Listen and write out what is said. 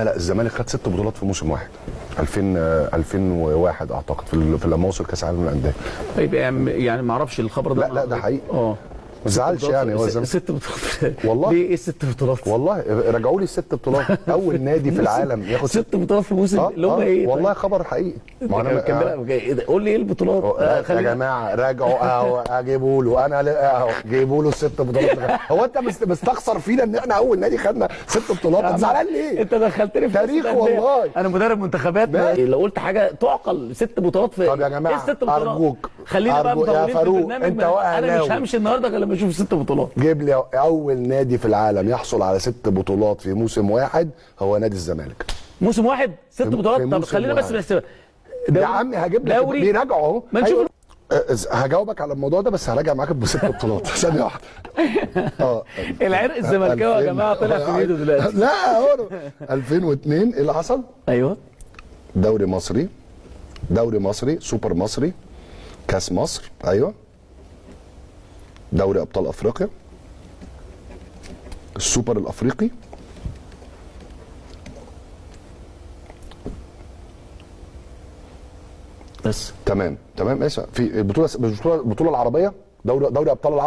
لا الزمالك خد 6 بطولات في موسم واحد. 2001 اعتقد في لما وصل كاس العالم للانديه. طيب يعني ما اعرفش الخبر ده. لا ده حقيقي. ما تزعلش يعني. هو 6 بطولات والله. ليه؟ ايه 6 بطولات؟ والله رجعوا لي ال6 بطولات. اول نادي في العالم ياخد 6 بطولات في موسم اللي هم ايه؟ والله خبر حقيقي. ما انا قول لي ايه البطولات. يا جماعه راجعوا اهو اجيبوا له انا اهو جيبوا له ال6 بطولات. هو انت مستخسر فينا ان احنا اول نادي خدنا 6 بطولات؟ انا زعلان ليه؟ انت دخلتني في تاريخ والله. انا مدرب منتخبات. لو قلت حاجه تعقل 6 بطولات في طب يا جماعه ايه 6 بطولات؟ ارجوك خلينا بقى مطولين في البرنامج. انت انا مش همشي النهارده غير لما اشوف 6 بطولات. جيب لي اول نادي في العالم يحصل على 6 بطولات في موسم واحد هو نادي الزمالك. موسم واحد 6 بطولات؟ طب خلينا بس نحسبها. يا عم هجيب لك بيراجعوا اهو. ما نشوف. هجاوبك على الموضوع ده بس هراجع معاك ب6 بطولات. ثانيه واحده. العرق الزملكاوي يا جماعه طلع في ايده دلوقتي. لا هو 2002 ايه اللي حصل؟ ايوه دوري مصري سوبر مصري كاس مصر. ايوه دوري ابطال افريقيا السوبر الافريقي بس تمام ماشي. في البطوله العربيه دوري ابطال العرب